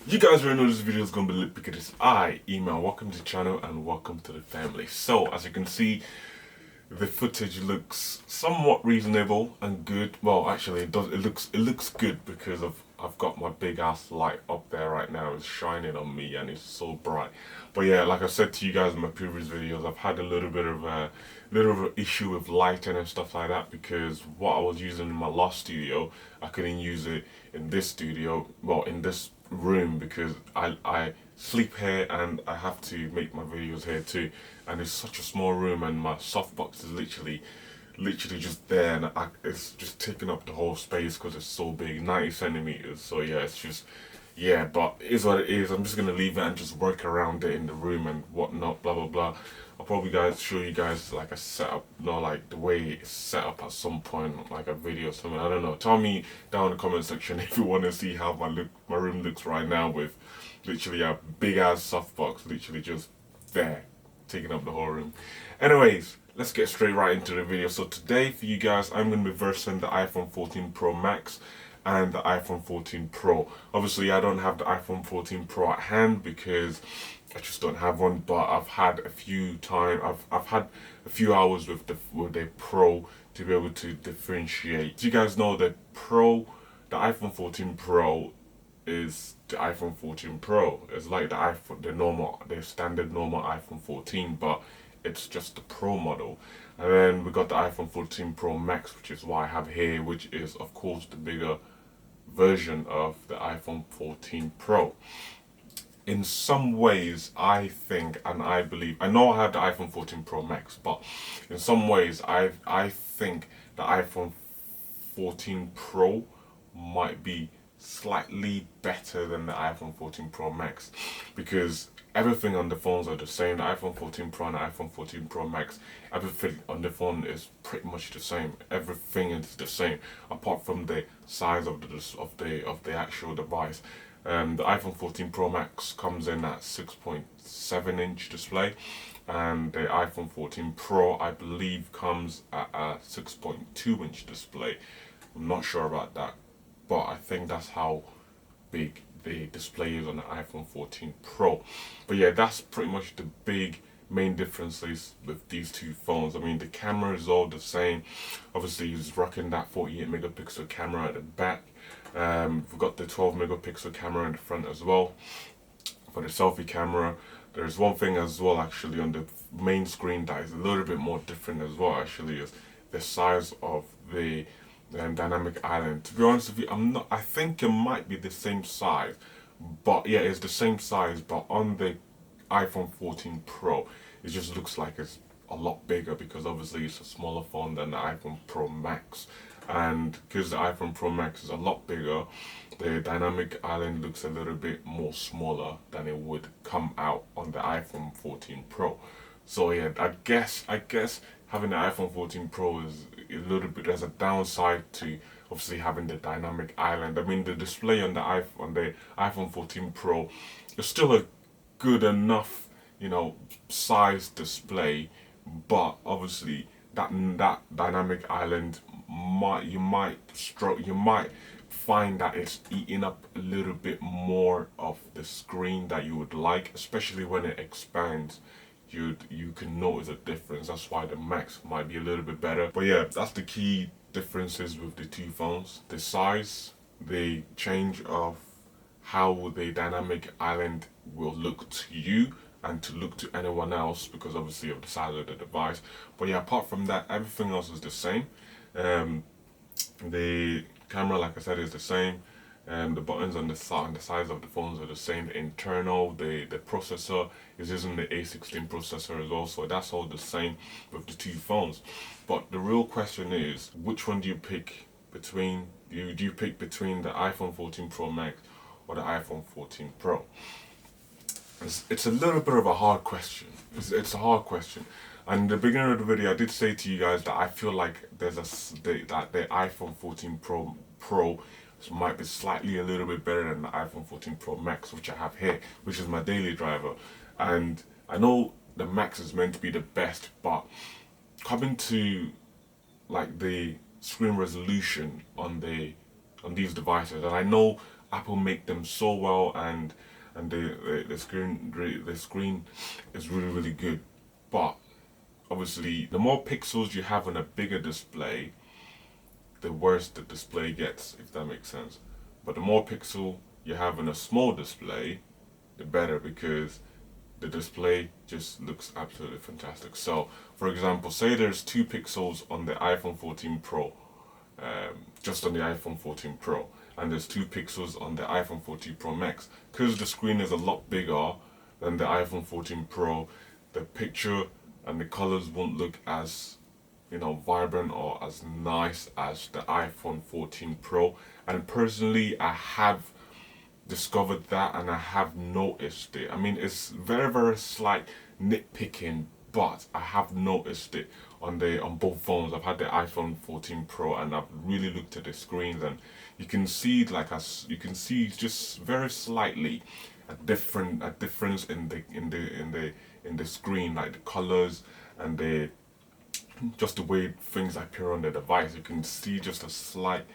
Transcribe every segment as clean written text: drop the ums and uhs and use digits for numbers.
You guys already know this video is going to be lit because it's email. Welcome to the channel and welcome to the family. So, as you can see, the footage looks somewhat reasonable and good. Well, actually, it does. It looks good because I've got my big ass light up there right now. It's shining on me and it's so bright. But yeah, like I said to you guys in my previous videos, I've had a little bit of an issue with lighting and stuff like that because what I was using in my last studio, I couldn't use it in this studio. Well, in this room because I sleep here and I have to make my videos here too, and it's such a small room and my softbox is literally just there, and it's just taking up the whole space because it's so big, 90 centimeters. So yeah, it's just, yeah, but it is what it is. I'm just gonna leave it and just work around it in the room and whatnot, blah blah blah. I'll probably show you guys like a setup, like the way it's set up at some point, like a video or something. I don't know. Tell me down in the comment section if you want to see how my room looks right now with literally a big ass softbox, literally just there, taking up the whole room. Anyways, let's get straight right into the video. So today for you guys, I'm going to be versing the iPhone 14 Pro Max and the iPhone 14 Pro. Obviously, I don't have the iPhone 14 Pro at hand because I just don't have one. But I've had I've had a few hours with the Pro to be able to differentiate. Do you guys know the iPhone 14 Pro is the iPhone 14 Pro. It's like the standard normal iPhone 14, but it's just the Pro model. And then we got the iPhone 14 Pro Max, which is what I have here, which is of course the bigger version of the iPhone 14 Pro. In some ways, I think and I believe, I know I have the iPhone 14 Pro Max, but in some ways, I think the iPhone 14 Pro might be slightly better than the iPhone 14 Pro Max because everything on the phones are the same. The iPhone 14 Pro and the iPhone 14 Pro Max, everything on the phone is pretty much the same. Everything is the same apart from the size of the actual device. The iPhone 14 Pro Max comes in at 6.7-inch display, and the iPhone 14 Pro, I believe, comes at a 6.2-inch display. I'm not sure about that, but I think that's how big the display is on the iPhone 14 Pro. But yeah, that's pretty much the big main differences with these two phones. I mean, the camera is all the same. Obviously, he's rocking that 48 megapixel camera at the back. We've got the 12 megapixel camera in the front as well for the selfie camera. There's one thing as well actually on the main screen that is a little bit more different as well actually, is the size of the dynamic island. To be honest with you, I think it might be the same size, but yeah, it's the same size, but on the iPhone 14 Pro, it just looks like it's a lot bigger because obviously it's a smaller phone than the iPhone Pro Max. And because the iPhone Pro Max is a lot bigger, the dynamic island looks a little bit more smaller than it would come out on the iPhone 14 Pro. So yeah, I guess having the iPhone 14 Pro is a little bit, there's a downside to obviously having the dynamic island. I mean, the display on the iPhone 14 Pro is still a good enough, size display, but obviously that dynamic island you might find that it's eating up a little bit more of the screen that you would like, especially when it expands. You can notice a difference. That's why the Max might be a little bit better. But yeah, that's the key differences with the two phones: the size, the change of how the dynamic island will look to you and to look to anyone else because obviously of the size of the device. But yeah, apart from that, everything else is the same. The camera, like I said, is the same. The buttons on the sides of the phones are the same. The internal, the processor is using the A16 processor as well, so that's all the same with the two phones. But the real question is, which one do you pick between? Do you pick between the iPhone 14 Pro Max or the iPhone 14 Pro? It's a little bit of a hard question. It's a hard question. And in the beginning of the video, I did say to you guys that I feel like that the iPhone 14 Pro might be slightly a little bit better than the iPhone 14 Pro Max, which I have here, which is my daily driver. And I know the Max is meant to be the best, but coming to like the screen resolution on these devices, and I know Apple make them so well, and the screen is really good. But obviously, the more pixels you have on a bigger display, the worse the display gets, if that makes sense. But the more pixel you have on a small display, the better, because the display just looks absolutely fantastic. So, for example, say there's 2 pixels on the iPhone 14 Pro, just on the iPhone 14 Pro, and there's 2 pixels on the iPhone 14 Pro Max. Because the screen is a lot bigger than the iPhone 14 Pro, the picture and the colors won't look as, vibrant or as nice as the iPhone 14 Pro. And personally, I have discovered that, and I have noticed it. I mean, it's very slight nitpicking, but I have noticed it on both phones. I've had the iPhone 14 Pro, and I've really looked at the screens, and you can see, you can see just very slightly a difference in the screen, like the colors and just the way things appear on the device. You can see just a slight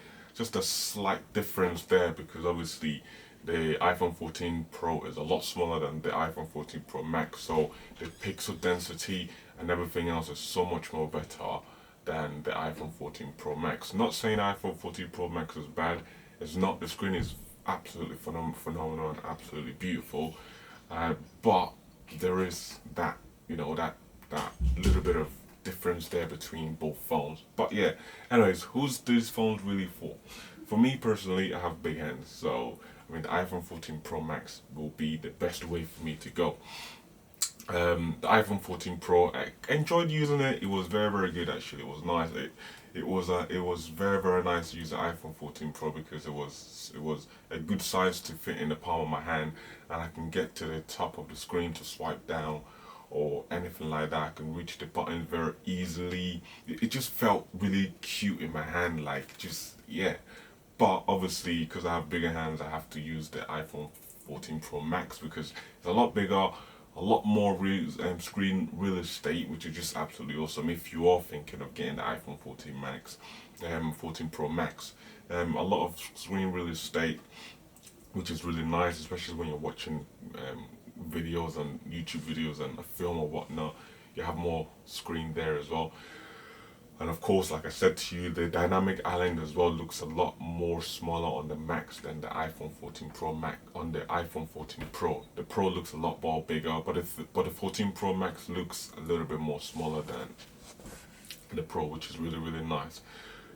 difference there, because obviously the iPhone 14 Pro is a lot smaller than the iPhone 14 Pro Max, so the pixel density and everything else is so much more better than the iPhone 14 Pro Max. Not saying iPhone 14 Pro Max is bad, it's not. The screen is absolutely phenomenal and absolutely beautiful, but there is that, that little bit of difference there between both phones. But yeah, anyways, who's these phones really for? For me personally, I have big hands, so I mean the iPhone 14 Pro Max will be the best way for me to go. The iPhone 14 Pro, I enjoyed using it. It was very good actually. It was nice. It was very nice to use the iPhone 14 Pro, because it was a good size to fit in the palm of my hand, and I can get to the top of the screen to swipe down or anything like that. I can reach the button very easily. It just felt really cute in my hand, like, just, yeah. But obviously, because I have bigger hands, I have to use the iPhone 14 Pro Max, because it's a lot bigger, a lot more screen real estate, which is just absolutely awesome. If you are thinking of getting the iPhone 14 Max, 14 Pro Max, a lot of screen real estate, which is really nice, especially when you're watching videos and YouTube videos and a film or whatnot. You have more screen there as well. And of course, like I said to you, the dynamic island as well looks a lot more smaller on the Max than the iPhone 14 Pro Max on the iPhone 14 Pro. The Pro looks a lot more bigger, but the 14 Pro Max looks a little bit more smaller than the Pro, which is really nice.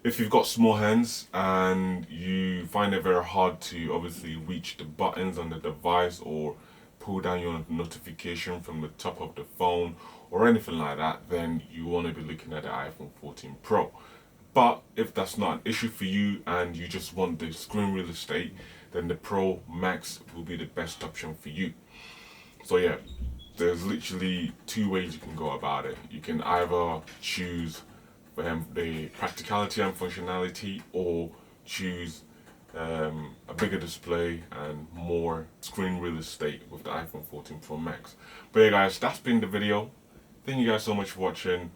If you've got small hands and you find it very hard to obviously reach the buttons on the device, or pull down your notification from the top of the phone or anything like that, then you want to be looking at the iPhone 14 Pro. But if that's not an issue for you and you just want the screen real estate, then the Pro Max will be the best option for you. So yeah, there's literally 2 ways you can go about it. You can either choose the practicality and functionality, or choose a bigger display and more screen real estate with the iPhone 14 Pro Max. But yeah guys, that's been the video. Thank you guys so much for watching.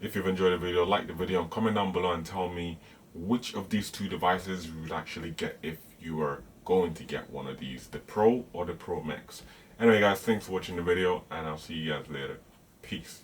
If you've enjoyed the video, like the video and comment down below and tell me which of these 2 devices you would actually get if you were going to get one of these, the Pro or the Pro Max. Anyway guys, thanks for watching the video, and I'll see you guys later. Peace.